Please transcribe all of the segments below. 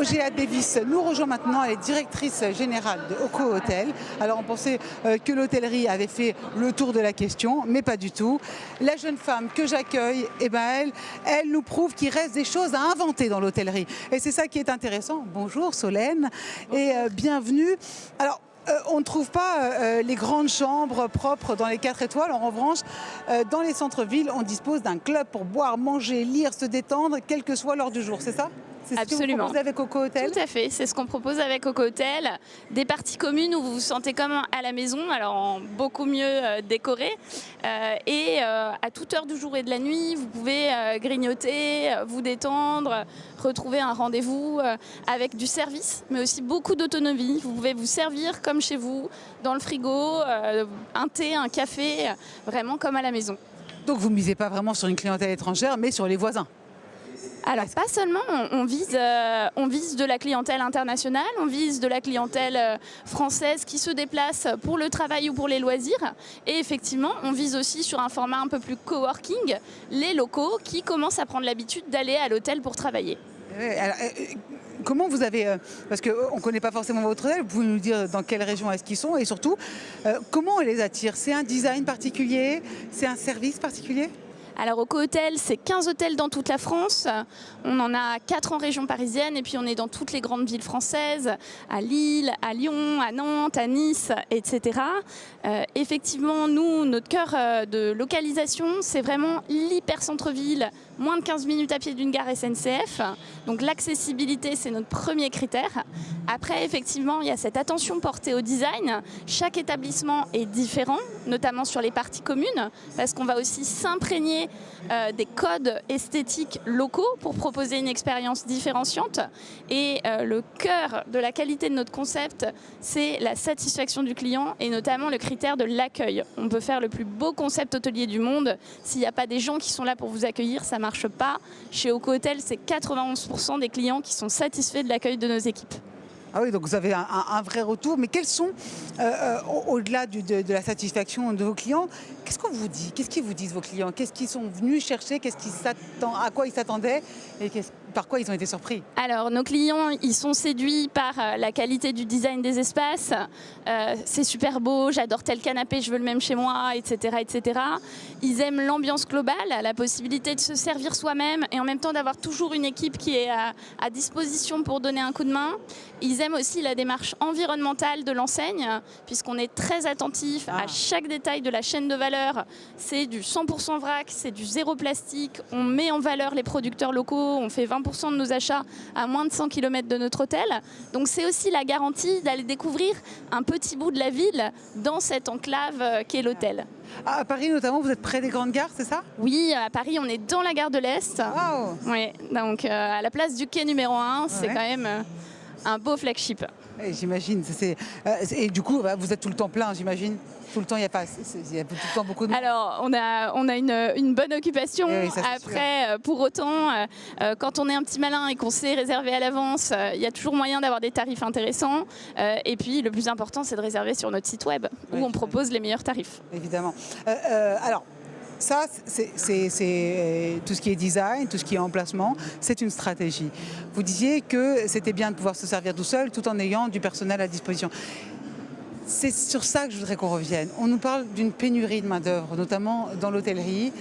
Ogea Davis nous rejoint maintenant, elle est directrice générale de Oko Hotel. Alors on pensait que l'hôtellerie avait fait le tour de la question, mais pas du tout. La jeune femme que j'accueille, eh ben elle nous prouve qu'il reste des choses à inventer dans l'hôtellerie. Et c'est ça qui est intéressant. Bonjour Solène et bienvenue. Alors, on ne trouve pas les grandes chambres propres dans les 4 étoiles. En revanche, dans les centres-villes, on dispose d'un club pour boire, manger, lire, se détendre, quel que soit l'heure du jour. C'est ça ? C'est ce que vous proposez avec Oko Hotel ? Tout à fait, c'est ce qu'on propose avec Oko Hotel. Des parties communes où vous vous sentez comme à la maison, alors en beaucoup mieux décoré. Et à toute heure du jour et de la nuit, vous pouvez grignoter, vous détendre, retrouver un rendez-vous avec du service, mais aussi beaucoup d'autonomie. Vous pouvez vous servir comme chez vous, dans le frigo, un thé, un café, vraiment comme à la maison. Donc vous ne misez pas vraiment sur une clientèle étrangère, mais sur les voisins ? Alors pas seulement, on vise de la clientèle internationale, on vise de la clientèle française qui se déplace pour le travail ou pour les loisirs. Et effectivement, on vise aussi sur un format un peu plus coworking, les locaux qui commencent à prendre l'habitude d'aller à l'hôtel pour travailler. Alors, comment vous avez, parce qu'on ne connaît pas forcément votre hôtel, vous pouvez nous dire dans quelle région est-ce qu'ils sont et surtout, comment on les attire ? C'est un design particulier ? C'est un service particulier ? Alors Oko Hotel, c'est 15 hôtels dans toute la France. On en a 4 en région parisienne et puis on est dans toutes les grandes villes françaises, à Lille, à Lyon, à Nantes, à Nice, etc. Effectivement, nous, notre cœur de localisation, c'est vraiment l'hyper centre-ville, moins de 15 minutes à pied d'une gare SNCF. Donc l'accessibilité, c'est notre premier critère. Après, effectivement, il y a cette attention portée au design. Chaque établissement est différent, notamment sur les parties communes, parce qu'on va aussi s'imprégner des codes esthétiques locaux pour proposer une expérience différenciante. Et le cœur de la qualité de notre concept, c'est la satisfaction du client et notamment le critère de l'accueil. On peut faire le plus beau concept hôtelier du monde. S'il n'y a pas des gens qui sont là pour vous accueillir, ça ne marche pas. Chez Oko Hotel, c'est 91% des clients qui sont satisfaits de l'accueil de nos équipes. Ah oui, donc vous avez un vrai retour. Mais quels sont, au-delà de la satisfaction de vos clients, qu'est-ce qu'on vous dit ? Qu'est-ce qu'ils vous disent, vos clients ? Qu'est-ce qu'ils sont venus chercher ? À quoi ils s'attendaient ? Et par quoi ils ont été surpris ? Alors, nos clients, ils sont séduits par la qualité du design des espaces. C'est super beau, j'adore tel canapé, je veux le même chez moi, etc., etc. Ils aiment l'ambiance globale, la possibilité de se servir soi-même et en même temps d'avoir toujours une équipe qui est à disposition pour donner un coup de main. Ils aiment aussi la démarche environnementale de l'enseigne, puisqu'on est très attentif à chaque détail de la chaîne de valeur. C'est du 100% vrac, c'est du zéro plastique. On met en valeur les producteurs locaux, on fait 20% de nos achats à moins de 100 km de notre hôtel. Donc c'est aussi la garantie d'aller découvrir un petit bout de la ville dans cette enclave qu'est l'hôtel. À Paris notamment, vous êtes près des grandes gares, c'est ça ? Oui, à Paris, on est dans la gare de l'Est. Wow. Oui, donc à la place du quai numéro 1, c'est quand même un beau flagship. J'imagine. Et du coup, vous êtes tout le temps plein, j'imagine. Tout le temps, il y a tout le temps beaucoup de monde. Alors, on a une bonne occupation. Oui, après, pour autant, quand on est un petit malin et qu'on sait réserver à l'avance, il y a toujours moyen d'avoir des tarifs intéressants. Et puis, le plus important, c'est de réserver sur notre site web où on propose les meilleurs tarifs. Évidemment. Alors, ça, c'est tout ce qui est design, tout ce qui est emplacement, c'est une stratégie. Vous disiez que c'était bien de pouvoir se servir tout seul tout en ayant du personnel à disposition. C'est sur ça que je voudrais qu'on revienne. On nous parle d'une pénurie de main-d'œuvre, notamment dans l'hôtellerie.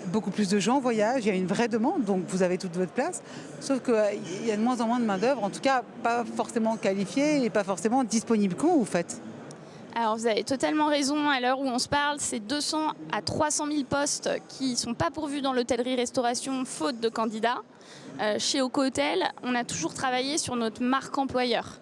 Beaucoup plus de gens voyagent, il y a une vraie demande, donc vous avez toute votre place. Sauf qu'il y a de moins en moins de main-d'œuvre, en tout cas pas forcément qualifiée et pas forcément disponible. Comment vous faites ? Alors vous avez totalement raison, à l'heure où on se parle, c'est 200 à 300 000 postes qui ne sont pas pourvus dans l'hôtellerie-restauration faute de candidats. Chez Oko Hotel, on a toujours travaillé sur notre marque employeur.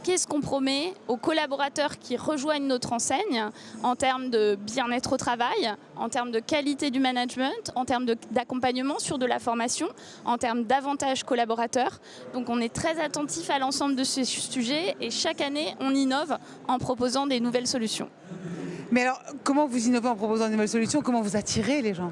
Qu'est-ce qu'on promet aux collaborateurs qui rejoignent notre enseigne en termes de bien-être au travail, en termes de qualité du management, en termes d'accompagnement sur de la formation, en termes d'avantages collaborateurs. Donc on est très attentif à l'ensemble de ces sujets et chaque année on innove en proposant des nouvelles solutions. Mais alors, comment vous innovez en proposant des nouvelles solutions ? Comment vous attirez les gens ?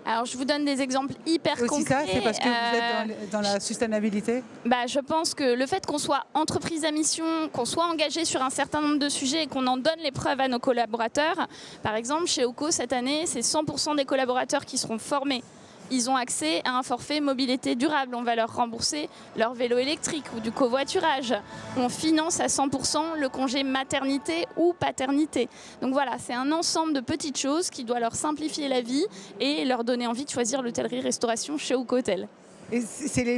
Alors, je vous donne des exemples hyper concrets. Aussi ça, c'est parce que vous êtes dans la sustainabilité ? Je pense que le fait qu'on soit entreprise à mission, qu'on soit engagé sur un certain nombre de sujets et qu'on en donne les preuves à nos collaborateurs. Par exemple, chez Oko, cette année, c'est 100% des collaborateurs qui seront formés ils ont accès à un forfait mobilité durable. On va leur rembourser leur vélo électrique ou du covoiturage. On finance à 100% le congé maternité ou paternité. Donc voilà, c'est un ensemble de petites choses qui doit leur simplifier la vie et leur donner envie de choisir l'hôtellerie-restauration chez Oco Hotel. Et c'est le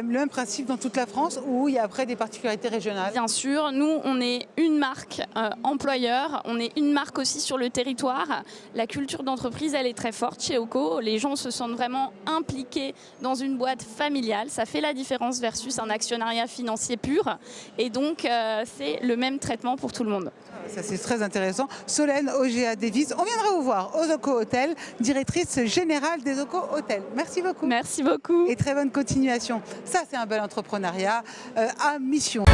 même principe dans toute la France ou il y a après des particularités régionales? Bien sûr, nous on est une marque employeur, on est une marque aussi sur le territoire. La culture d'entreprise elle est très forte chez Oco, les gens se sentent vraiment impliqués dans une boîte familiale, ça fait la différence versus un actionnariat financier pur et donc c'est le même traitement pour tout le monde. Ça c'est très intéressant. Solène Auger-Davis, on viendra vous voir aux Oco Hôtels, directrice générale des Oco Hôtels. Merci beaucoup. Merci beaucoup. Et très bonne continuation. Ça c'est un bel entrepreneuriat à mission.